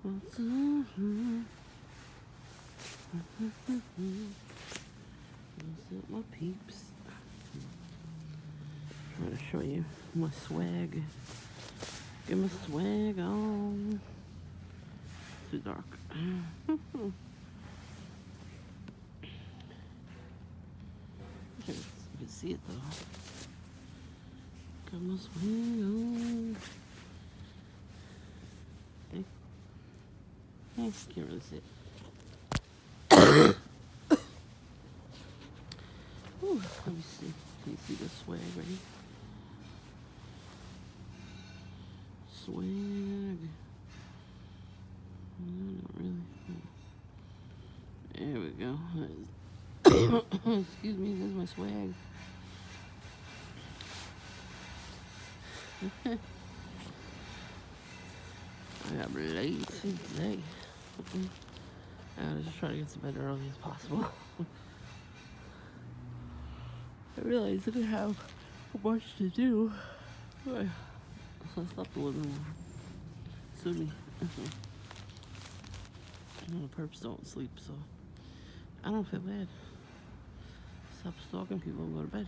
What's up, my peeps? I'm gonna show you my swag. Get my swag on. It's too dark. You can see it though. Got my swag on. Okay. Can't really see it. Ooh, let me see. Can you see the swag right here? Swag. No, not really. There we go. Excuse me, there's my swag. I got late today. I was just trying to get to bed early as possible. I realized I didn't have much to do. So I slept a little more. Sue me. The perps don't sleep, so I don't feel bad. Stop stalking people and go to bed.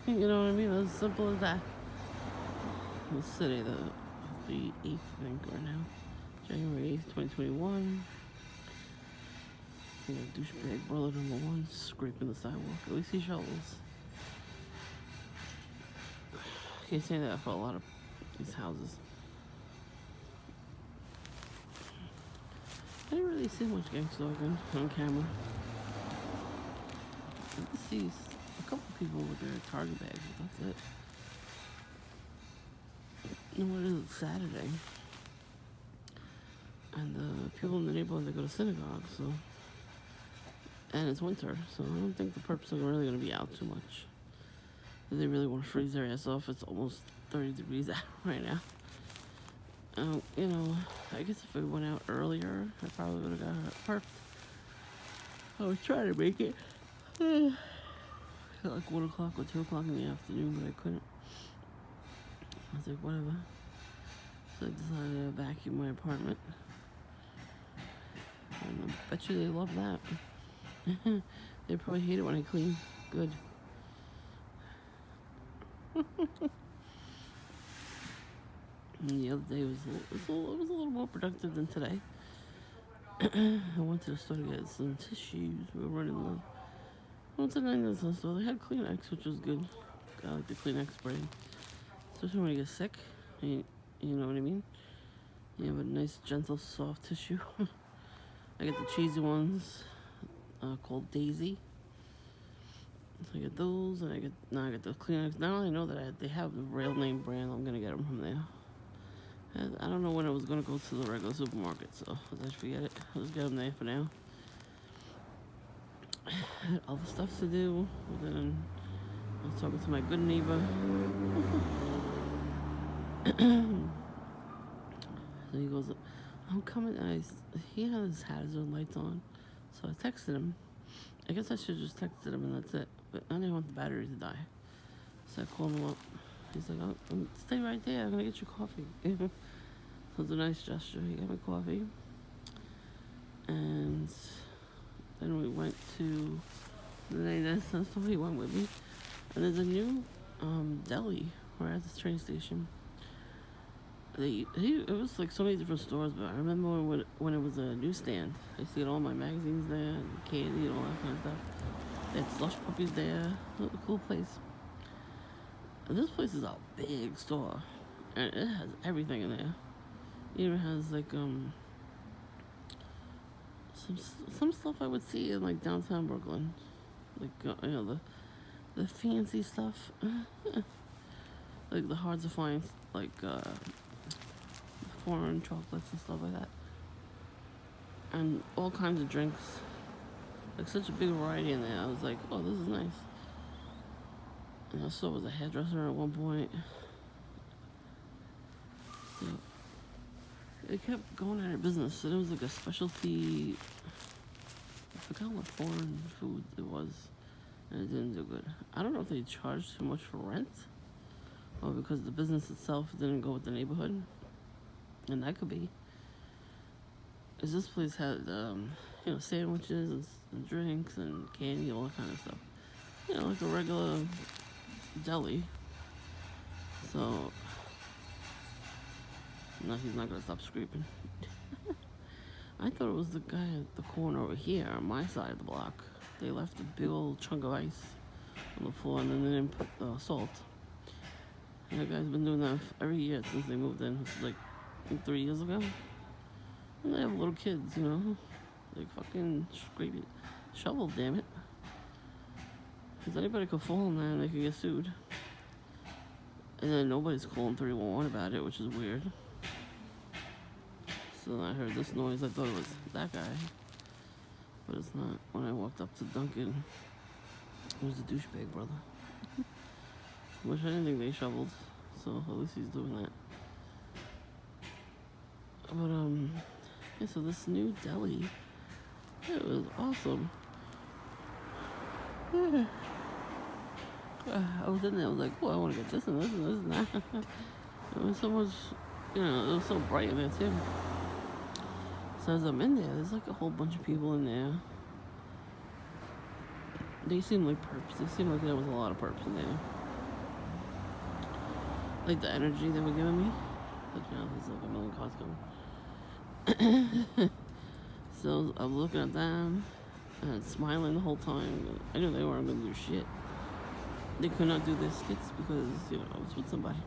You know what I mean? As simple as that. It's today, the 8th, I think, right now. January 8th, 2021. Douchebag brother number 1 scraping the sidewalk. At least he shovels. Can't say that for a lot of these houses. I didn't really see much gang stalking on camera. I did see a couple people with their Target bags, but that's it. You know what it is? It's Saturday. And people in the neighborhood, they go to synagogue, so. And it's winter, so I don't think the perps are really going to be out too much. If they really want to freeze their ass off, it's almost 30 degrees out right now. You know, I guess if we went out earlier, I probably would have got perped. I was trying to make it at like 1 o'clock or 2 o'clock in the afternoon, but I couldn't. I was like, whatever. So I decided to vacuum my apartment. And I bet you they love that. They probably hate it when I clean. Good. And the other day was a little more productive than today. I went to the store to get some tissues. We were running low. I went to the 99 store. They had Kleenex, which was good. I like the Kleenex brand. Especially when you get sick. You know what I mean? You have a nice, gentle, soft tissue. I get the cheesy ones called Daisy. So I get those, and I get the Kleenex. Now I know that they have the real name brand. I'm gonna get them from there. And I don't know when I was gonna go to the regular supermarket, so I just forget it. I'll just get them there for now. I had other stuff to do. And then I was talking to my good neighbor. So he goes, "I'm coming." He had his hazard lights on, so I texted him. I guess I should just texted him and that's it. But I didn't want the battery to die. So I called him up. He's like, "Oh, stay right there. I'm going to get you coffee." So it was a nice gesture. He got me coffee. And then we went to the 99 cent store. He went with me. And there's a new deli right at this train station. It was like so many different stores, but I remember when it was a newsstand. I see all my magazines there, and candy and all that kind of stuff. They had slush puppies there. It was a cool place. And this place is a big store, and it has everything in there. It even has like some stuff I would see in like downtown Brooklyn, like the fancy stuff, like the hard to find, like foreign chocolates and stuff like that, and all kinds of drinks. Like such a big variety in there. I was like, oh, this is nice. And I saw it was a hairdresser at one point. So it kept going out of business. And it was like a specialty. I forgot what foreign food it was, and it didn't do good. I don't know if they charged too much for rent, or because the business itself didn't go with the neighborhood. And that could be. Because this place had, sandwiches and drinks and candy, all that kind of stuff. Like a regular deli. So, no, he's not gonna stop scraping. I thought it was the guy at the corner over here on my side of the block. They left a big old chunk of ice on the floor and then they didn't put the salt. And that guy's been doing that every year since they moved in. It was like 3 years ago. And they have little kids, Like fucking scrape it. Shovel, damn it. Because anybody could fall in there and they could get sued. And then nobody's calling 311 about it, which is weird. So I heard this noise, I thought it was that guy. But it's not. When I walked up to Duncan, it was a douchebag brother. Which I didn't think they shoveled. So at least he's doing that. But so this new deli, it was awesome. I was in there, I was like, oh, I want to get this and this and this and that. It was so much, it was so bright in there too. So as I'm in there, there's like a whole bunch of people in there. They seemed like perps. They seemed like there was a lot of perps in there. Like the energy they were giving me. Like, there's like a million cars coming. So I was looking at them and smiling the whole time. I knew they weren't going to do shit. They could not do their skits because, I was with somebody.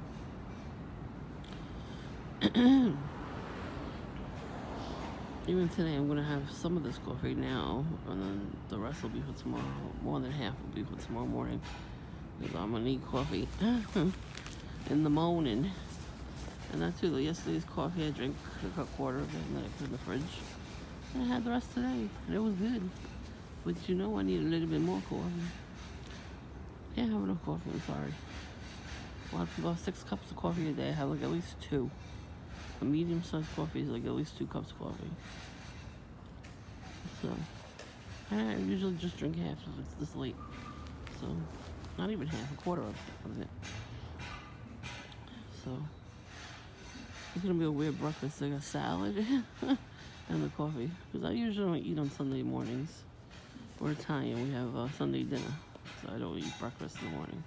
Even today, I'm going to have some of this coffee now, and then the rest will be for tomorrow. More than half will be for tomorrow morning. Because I'm going to need coffee in the morning. And that's too. Yesterday's coffee, I drank a quarter of it, and then I put it in the fridge. And I had the rest today, and it was good. But I need a little bit more coffee. Can't have enough coffee, I'm sorry. A lot of people have 6 cups of coffee a day. I have like at least 2. A medium-sized coffee is like at least 2 cups of coffee. So, I usually just drink half if it's this late. So, not even half, a quarter of it. So, it's gonna be a weird breakfast. I got salad and the coffee. Because I usually don't eat on Sunday mornings. We're Italian, we have Sunday dinner. So I don't eat breakfast in the morning.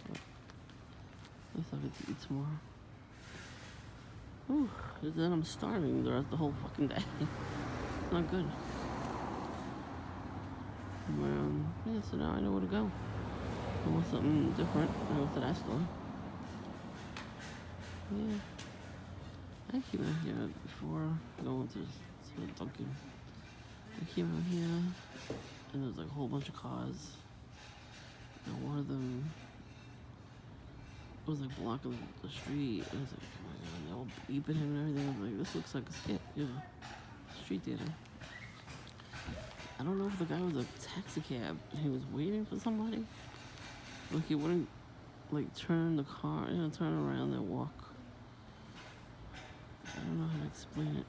But at least I'll get to eat tomorrow. Ooh, then I'm starving the whole fucking day. It's not good. So now I know where to go. I want something different. I go to that store. Yeah. I came out here before going to Dunkin'. I came out here and there was like a whole bunch of cars. And one of them was like blocking the street. And I was like, oh my god, they were beeping him and everything. I was like, this looks like a skit, street theater. I don't know if the guy was a taxi cab and he was waiting for somebody. Like he wouldn't like turn the car, turn around and walk. I don't know how to explain it.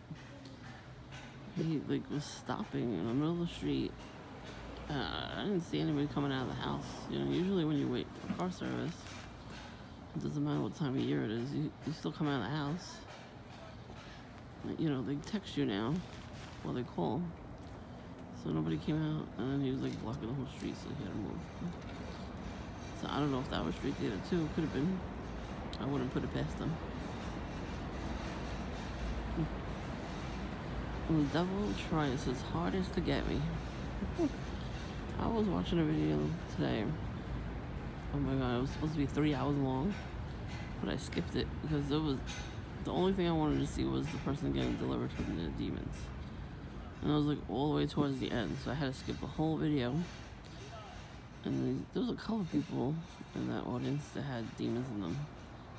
He like was stopping in the middle of the street. I didn't see anybody coming out of the house. Usually when you wait for car service, it doesn't matter what time of year it is, you still come out of the house. They text you now, or they call. So nobody came out, and then he was like blocking the whole street, so he had to move. So I don't know if that was street theater too. Could have been. I wouldn't put it past them. The devil tries his hardest to get me. I was watching a video today. Oh my god, it was supposed to be 3 hours long, but I skipped it because it was the only thing I wanted to see was the person getting delivered from the demons. And I was like all the way towards the end, so I had to skip the whole video. And there was a couple of people in that audience that had demons in them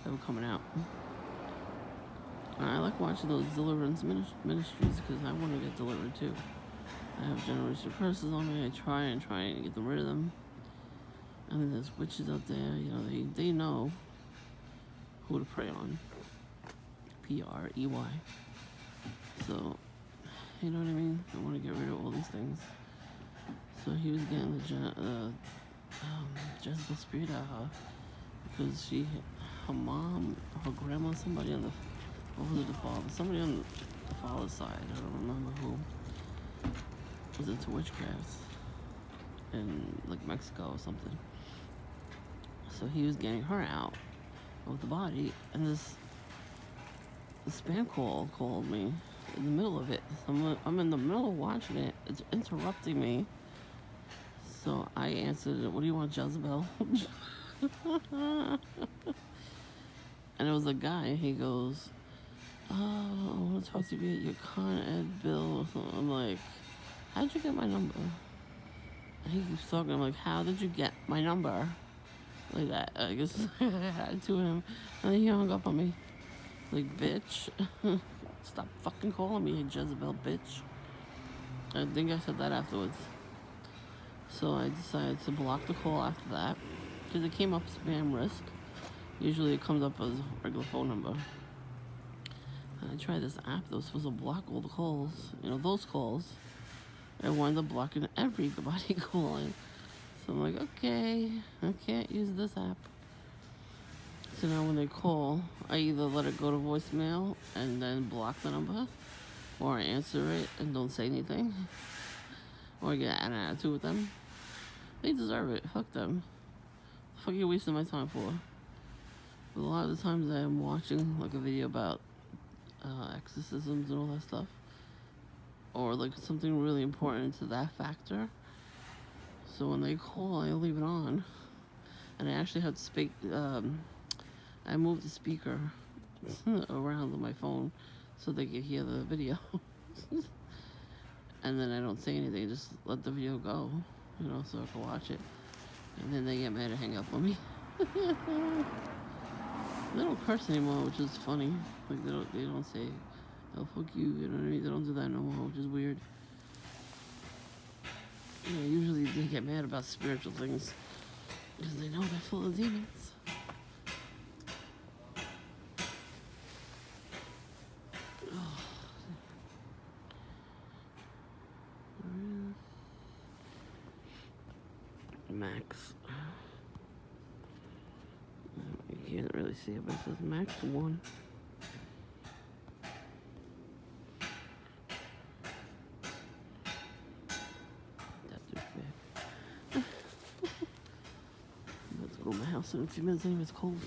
that were coming out. And I like watching those deliverance ministries because I want to get delivered too. I have generational curses on me. I try and get rid of them. And then there's witches out there, they know who to prey on. P-R-E-Y. So, you know what I mean? I want to get rid of all these things. So he was getting the Jezebel spirit out of her because she her mom, her grandma, somebody on the, or was it the father? Somebody on the father's side, I don't remember who, was into witchcraft in like Mexico or something. So he was getting her out of the body, and this spam call called me in the middle of it. I'm in the middle of watching it. It's interrupting me. So I answered, "What do you want, Jezebel?" And it was a guy. He goes, "Oh, I want to talk to you about your Con Ed bill or something." I'm like, "How'd you get my number?" And he keeps talking. I'm like, "How did you get my number?" Like that. I guess I had to him. And then he hung up on me. Like, bitch. Stop fucking calling me a Jezebel, bitch. I think I said that afterwards. So I decided to block the call after that. Because it came up spam risk. Usually it comes up as a regular phone number. And I tried this app that was supposed to block all the calls. You know, those calls. I wound up blocking everybody calling. So I'm like, okay, I can't use this app. So now when they call, I either let it go to voicemail and then block the number, or I answer it and don't say anything, or I get an attitude with them. They deserve it. Fuck them. The fuck are you wasting my time for? But a lot of the times I'm watching like a video about exorcisms and all that stuff, or like something really important to that factor. So when they call, I leave it on, and I actually have to speak. I moved the speaker around on my phone so they could hear the video. And then I don't say anything, just let the video go, you know, so I can watch it. And then they get mad and hang up on me. They don't curse anymore, which is funny. Like they don't say, "Oh, fuck you," you know what I mean? They don't do that no more, which is weird. You know, usually they get mad about spiritual things because they know they're full of demons. Max. You can't really see it, but it says Max 1. That douchebag. I'm about to go to my house in a few minutes anyway, it's cold.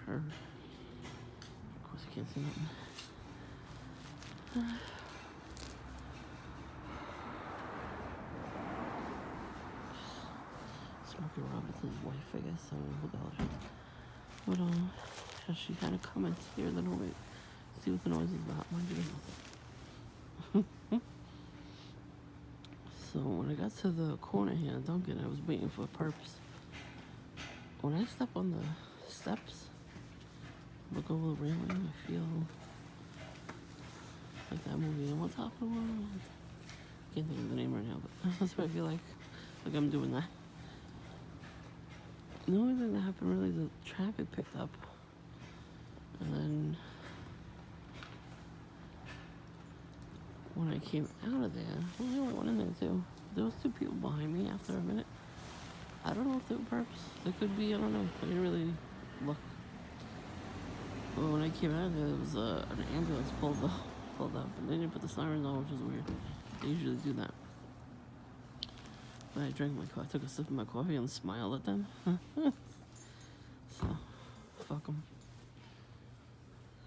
Her. Of course I can't see nothing. Smokey Robinson's wife, I guess. I don't know who the hell she is. But she kind of comments here the noise. See what the noise is about. Mind your business. So when I got to the corner here in Dunkin', I was waiting for Perps. When I step on the steps, look over the railing, I feel like that movie, On Top of the World. Can't think of the name right now, but that's what I feel like I'm doing that. The only thing that happened really is the traffic picked up. And then when I came out of there, well, I only went in there too. There was 2 people behind me after a minute. I don't know if they were Perps. They could be, I don't know. I didn't really look. But when I came out of there, there was an ambulance pulled up, and they didn't put the sirens on, which is weird. They usually do that. But I drank my coffee, I took a sip of my coffee and smiled at them. So, fuck them.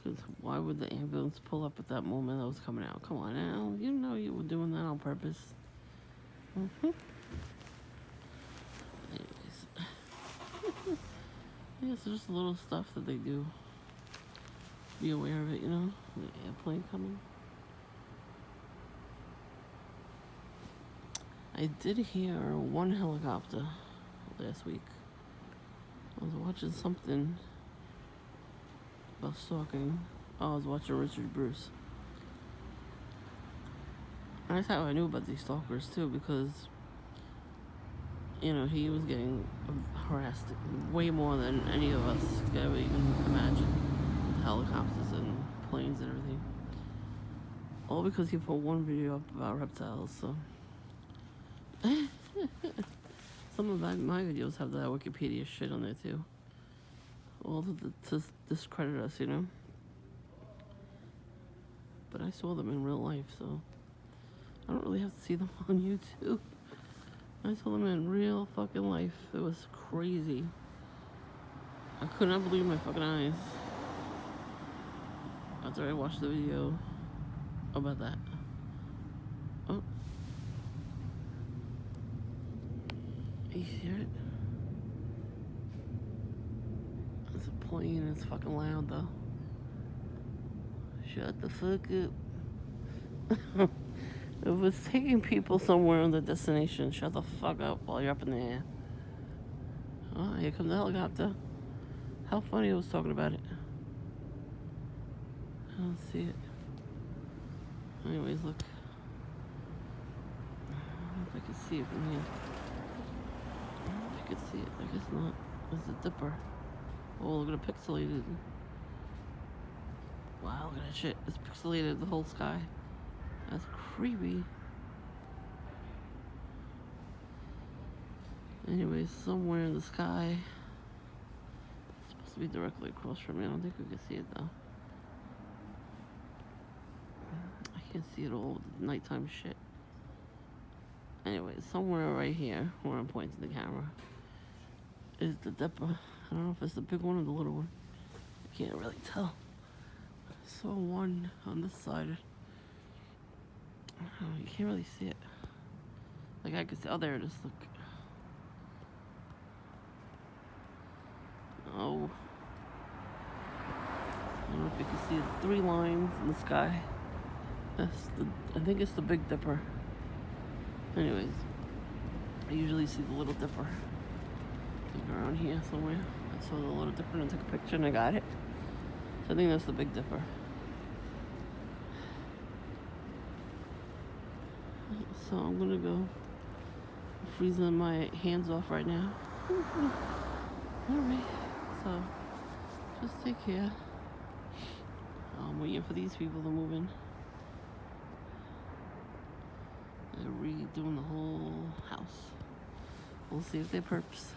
Because why would the ambulance pull up at that moment I was coming out? Come on now, you know you were doing that on purpose. Anyways. Yeah, it's just little stuff that they do. Be aware of it, you know? The airplane coming. I did hear 1 helicopter last week. I was watching something about stalking. Oh, I was watching Richard Bruce. And that's how I knew about these stalkers too, because, you know, he was getting harassed way more than any of us could ever even imagine. With helicopters and planes and everything. All because he put one video up about reptiles, so Some of my videos have that Wikipedia shit on there too. All to discredit us, you know? But I saw them in real life, so I don't really have to see them on YouTube. I saw them in real fucking life. It was crazy. I could not believe my fucking eyes after I watched the video about that. Oh. You hear it? It's a plane. It's fucking loud, though. Shut the fuck up. If it's taking people somewhere on the destination, shut the fuck up while you're up in the air. Oh, here comes the helicopter. How funny I was talking about it. I don't see it. Anyways, look. I don't know if I can see it from here. I don't know if you can see it. I guess not. It's a dipper. Oh, look at it pixelated. Wow, look at that shit. It's pixelated, the whole sky. That's creepy. Anyways, somewhere in the sky. It's supposed to be directly across from me. I don't think we can see it though. I can't see it all with the nighttime shit. Anyways, somewhere right here, where I'm pointing the camera, is the dipper. I don't know if it's the big one or the little one. I can't really tell. I saw one on this side. Oh, you can't really see it. Like I could see. Oh, there it is. Look. Oh. I don't know if you can see the 3 lines in the sky. I think it's the Big Dipper. Anyways, I usually see the Little Dipper. Like around here somewhere. I saw the Little Dipper and I took a picture and I got it. So I think that's the Big Dipper. So I'm gonna go freezing my hands off right now. Alright, so just take care. I'm waiting for these people to move in. They're redoing the whole house. We'll see if they're perps.